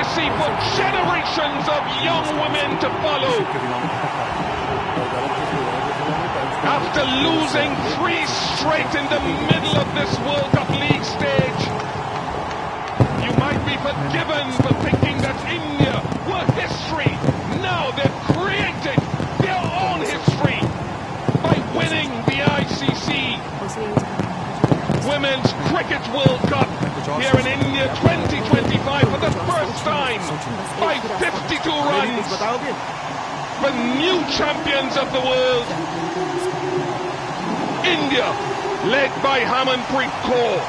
legacy for generations of young women to follow. After losing 3 straight in the middle of this World Cup League stage, you might be forgiven for thinking that India were history. Now they've created their own history by winning the ICC Women's Cricket World Cup here in India 2025 for the first time by 52 runs. The new champions of the world, India, led by Harmanpreet Kaur.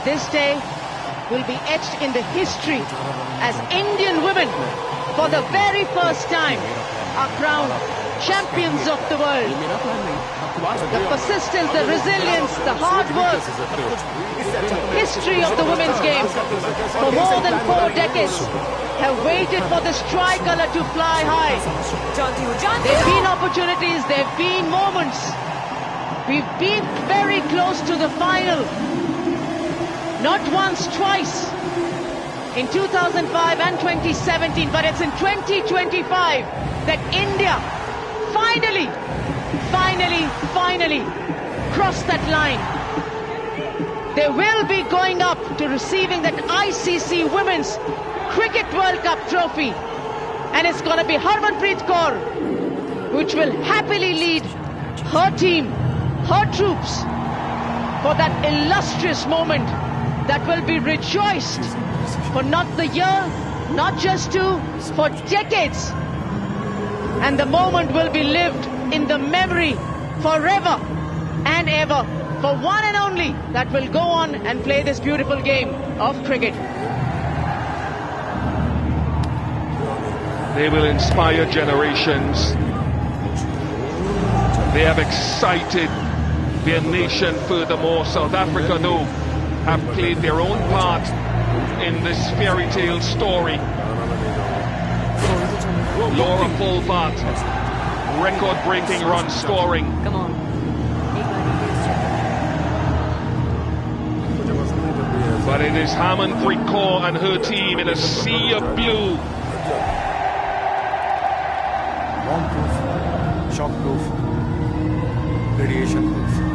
This day will be etched in the history as Indian women, for the very first time, are crowned champions of the world. The persistence, the resilience, the hard work, history of the women's game for more than 4 decades have waited for this tricolour to fly high. There have been opportunities, there have been moments. We've been very close to the final. Not once, twice. In 2005 and 2017, but it's in 2025 that India finally crossed that line. They will be going up to receiving that ICC Women's Cricket World Cup trophy. And it's going to be Harmanpreet Kaur, which will happily lead her team, her troops, for that illustrious moment that will be rejoiced for not the year, not just 2, for decades. And the moment will be lived in the memory forever and ever for one and only that will go on and play this beautiful game of cricket. They will inspire generations. They have excited their nation furthermore. South Africa, though, have played their own part in this fairy tale story. Laura Fulvart, record-breaking run scoring. Come on. But it is Harmanpreet Kaur and her team in a sea of blue. Bomb-proof, shock-proof, radiation-proof.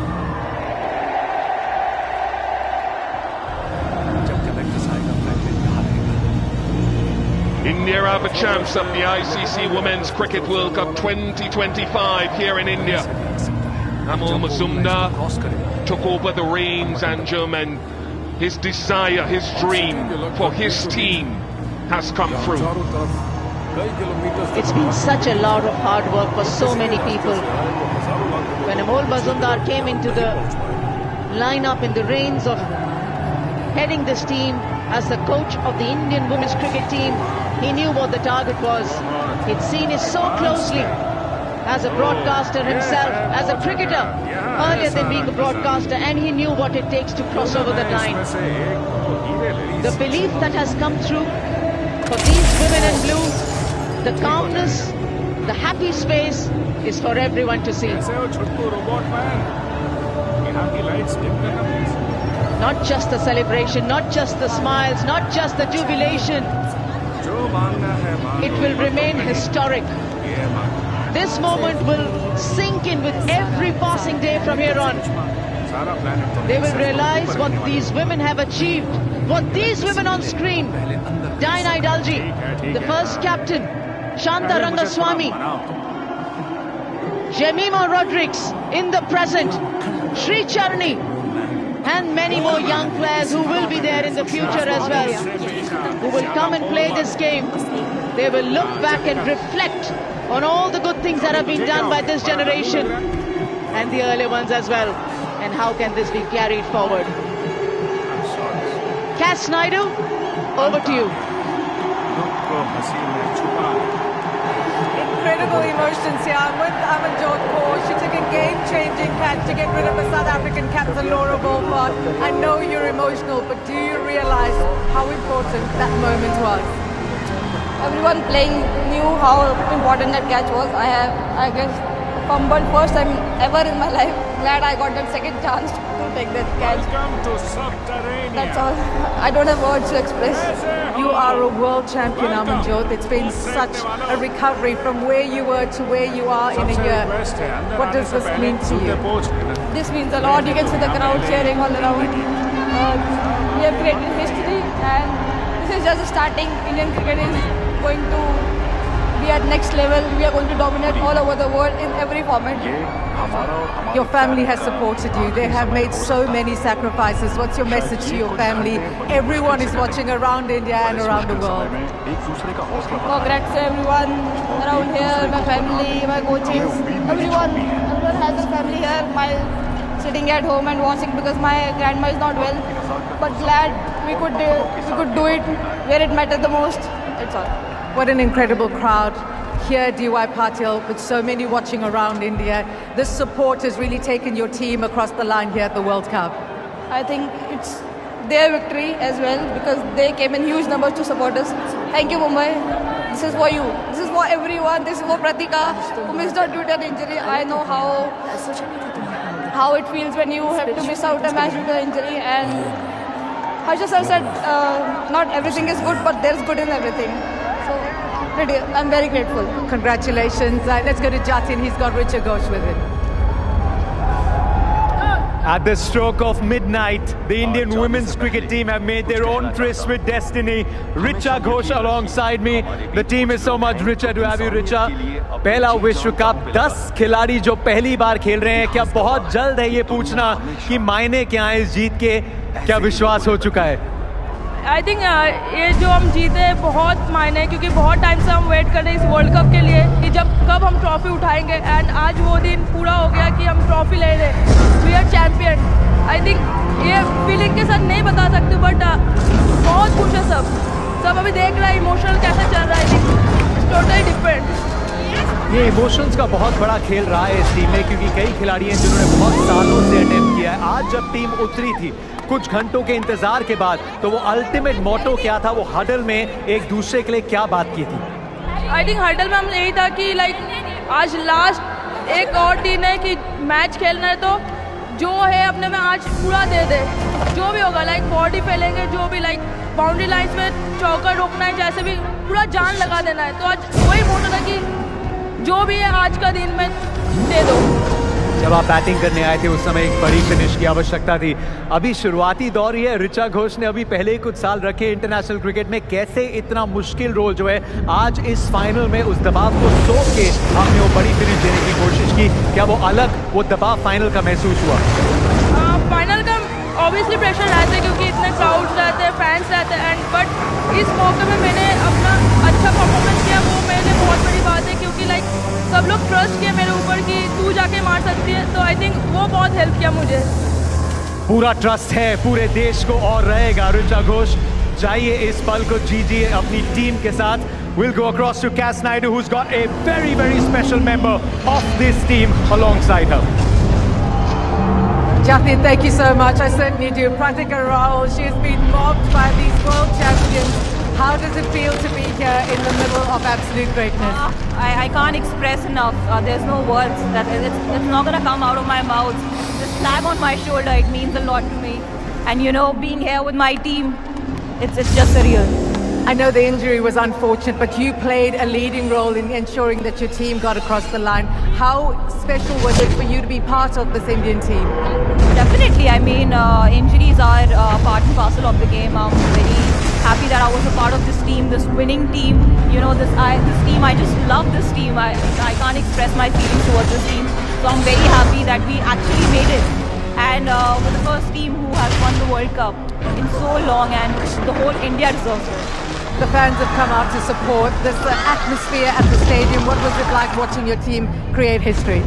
India are the champs of the ICC Women's Cricket World Cup 2025 here in India. Amol Mazumdar took over the reins, and German. His desire, his dream for his team has come through. It's been such a lot of hard work for so many people. When Amol Mazumdar came into the lineup in the reins of heading this team as the coach of the Indian women's cricket team, he knew what the target was. He'd seen it so closely as a broadcaster himself, as a cricketer, earlier than being a broadcaster, and he knew what it takes to cross over the line. The belief that has come through for these women in blue, the calmness, the happy space is for everyone to see. Not just the celebration, not just the smiles, not just the jubilation. It will remain historic. This moment will sink in with every passing day from here on. They will realize what these women have achieved, what these women on screen, Diana Idalji, the first captain, Shanta Rangaswamy, Jemima Rodrigues in the present, Sri Charni, and many more young players who will be there in the future as well, who will come and play this game. They will look back and reflect on all the good things that have been done by this generation and the earlier ones as well. And how can this be carried forward? Cass Naidu, over to you. Incredible emotions here. I'm with Amanjot Kaur. She took a game-changing catch to get rid of a South African captain, Laura Fulvart. I know you're emotional, but do you realize how important that moment was? Everyone playing knew how important that catch was. I guess, fumbled first time ever in my life glad I got that second chance to take that catch. Welcome to Subterranean. That's all. I don't have words to express. You are a world champion, Amanjot. It's been such a recovery from where you were to where you are in a year. What does this mean to you? This means a lot. You can see the crowd cheering all around. We have created history, and this is just the starting. Indian cricket is going to be at next level. We are going to dominate all over the world in every format. Your family has supported you. They have made so many sacrifices. What's your message to your family? Everyone is watching around India and around the world. Congrats to everyone around here, my family, my coaches, everyone has a family here. My sitting at home and watching because my grandma is not well, but glad we could do it where it mattered the most. That's all. What an incredible crowd. Here, DY Patil, with so many watching around India. This support has really taken your team across the line here at the World Cup. I think it's their victory as well because they came in huge numbers to support us. Thank you, Mumbai. This is for you. This is for everyone. This is for Pratika, who missed out due to an injury. I know how it feels when you have to miss out a match due to an injury. And Harsha sir said, not everything is good, but there's good in everything. So I'm very grateful. Congratulations. Let's go to Jatin. He's got Richa Ghosh with him. At the stroke of midnight, the Indian women's cricket team have made their own tryst with destiny. Richa Ghosh alongside me. The team is so much richer to have you, Richa. पहला विश्व cup 10 खिलाड़ी जो पहली बार खेल रहे हैं, क्या बहुत जल्द है ये पूछना कि मायने क्या है इस जीत के, क्या विश्वास हो चुका है? आई थिंक ये जो हम जीते हैं बहुत मायने है क्योंकि बहुत टाइम से हम वेट कर रहे हैं इस वर्ल्ड कप के लिए कि जब कब हम ट्रॉफी उठाएंगे एंड आज वो दिन पूरा हो गया कि हम ट्रॉफी ले रहे हैं. We are champion. I think ये फीलिंग के साथ नहीं बता सकते बट बहुत खुश है सब अभी देख रहा है इमोशनल कैसे चल रहा है. I think totally different. ये इमोशंस का बहुत बड़ा खेल रहा है इस टीम में क्योंकि कई खिलाड़ी हैं जिन्होंने बहुत सालों से अटेम्प्ट किया है. आज जब टीम उतरी थी कुछ घंटों के इंतजार के बाद तो वो अल्टीमेट मोटो क्या था, वो हडल में एक दूसरे के लिए क्या बात की थी? आई थिंक हडल में हम यही था कि लाइक आज लास्ट एक और दिन है कि मैच खेलना है तो जो है अपने में आज पूरा दे दे. जो भी होगा लाइक बॉडी फैलेंगे जो भी लाइक बाउंड्री लाइंस में चौका रोकना है जैसे भी पूरा जान लगा देना है. तो आज वही मोटो था कि जो भी है आज का दिन में दे दो. जब आप बैटिंग करने आए थे उस समय एक बड़ी फिनिश की आवश्यकता थी. अभी शुरुआती दौर ही है. ऋचा घोष ने अभी पहले ही कुछ साल रखे इंटरनेशनल क्रिकेट में. कैसे इतना मुश्किल रोल जो है आज इस फाइनल में उस दबाव को सोच के आपने वो बड़ी फिनिश देने की कोशिश की, क्या वो अलग वो दबाव फाइनल का महसूस हुआ? फाइनल का ऑब्वियसली प्रेशर रहता है क्योंकि इतने क्राउड्स रहते हैं, फैंस रहते हैं एंड बट इस मौके में मैंने अपना अच्छा परफॉर्मेंस किया वो मेरे लिए बहुत बड़ी बात है क्योंकि लाइक सब लोग ट्रस्ट किए मेरे ऊपर कि तू जाके मार सकती है. तो आई थिंक वो बहुत हेल्प किया मुझे. पूरा ट्रस्ट है पूरे देश को और रहेगा. ऋचा घोष जाइए इस पल को जीजिए अपनी टीम के साथ. We'll go across to Cass Naidu who's got a very very special member of this team alongside her. Jatin, thank you so much. I certainly do. Pratika Rahul, she has been mobbed by these world champions. How does it feel to be here in the middle of absolute greatness? I can't express enough. There's no words. It's not going to come out of my mouth. This flag on my shoulder, it means a lot to me. And you know, being here with my team, it's just surreal. I know the injury was unfortunate, but you played a leading role in ensuring that your team got across the line. How special was it for you to be part of this Indian team? Definitely. I mean, injuries are part and parcel of the game. I'm very happy that I was a part of this team, this winning team. You know, this team, I just love this team. I can't express my feelings towards this team. So I'm very happy that we actually made it. And we're the first team who has won the World Cup in so long, and the whole India deserves it. The fans have come out to support this atmosphere at the stadium. What was it like watching your team create history?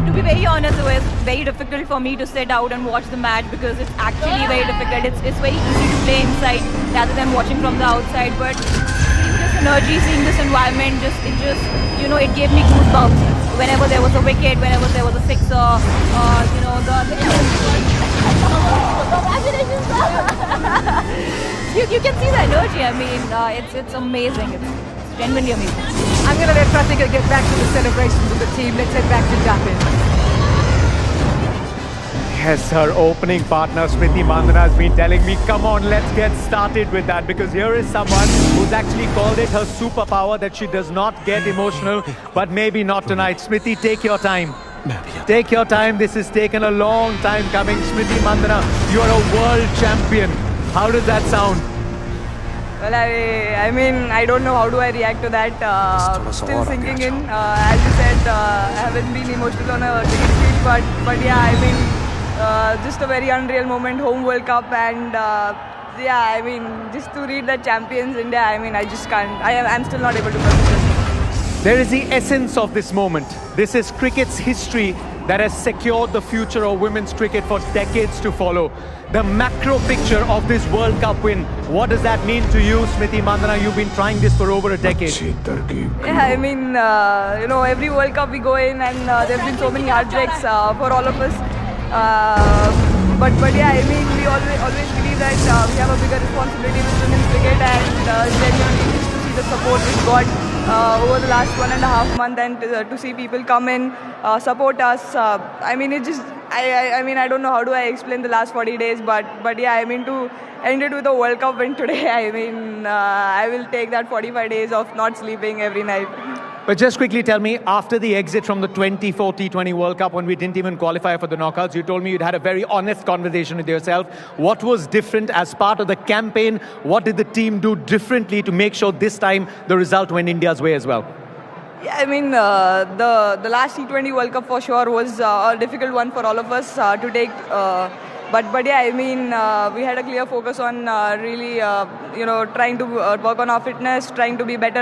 To be very honest, it was very difficult for me to sit out and watch the match because it's actually very difficult. It's very easy to play inside rather than watching from the outside. But seeing this energy, seeing this environment, you know, it gave me goosebumps. Whenever there was a wicket, whenever there was a sixer, you know, you can see the energy. I mean, it's amazing. It's genuinely amazing. I'm going to let Pratika get back to the celebrations of the team. Let's head back to Jatin. Yes, her opening partner Smriti Mandhana has been telling me, come on, let's get started with that, because here is someone who's actually called it her superpower that she does not get emotional, but maybe not tonight. Smriti, take your time. Take your time. This has taken a long time coming. Smriti Mandhana, you are a world champion. How does that sound? Well, I mean, I don't know how do I react to that. Still sinking in. As you said, I haven't been emotional on a ticket field, but yeah, I mean, just a very unreal moment, home World Cup, and yeah, I mean, just to read the champions India, I mean, I just can't. I'm still not able to process this. There is the essence of this moment. This is cricket's history that has secured the future of women's cricket for decades to follow. The macro picture of this World Cup win, what does that mean to you, Smriti Mandhana? You've been trying this for over a decade. Yeah, I mean, you know, every World Cup we go in and there have been so many heartbreaks for all of us. But yeah, I mean, we always believe that we have a bigger responsibility with women's cricket, and genuinely just to see the support we've got over the last 1.5 months, and to see people come in, support us. I mean, it just, I mean, I don't know how do I explain the last 40 days, but yeah, I mean, to end it with a World Cup win today, I mean, I will take that 45 days of not sleeping every night. But just quickly tell me, after the exit from the 2024 T20 World Cup, when we didn't even qualify for the knockouts, you told me you'd had a very honest conversation with yourself. What was different as part of the campaign? What did the team do differently to make sure this time the result went India's way as well? Yeah, I mean, the last T20 World Cup for sure was a difficult one for all of us to take. But yeah, I mean, we had a clear focus on really, you know, trying to work on our fitness, trying to be better.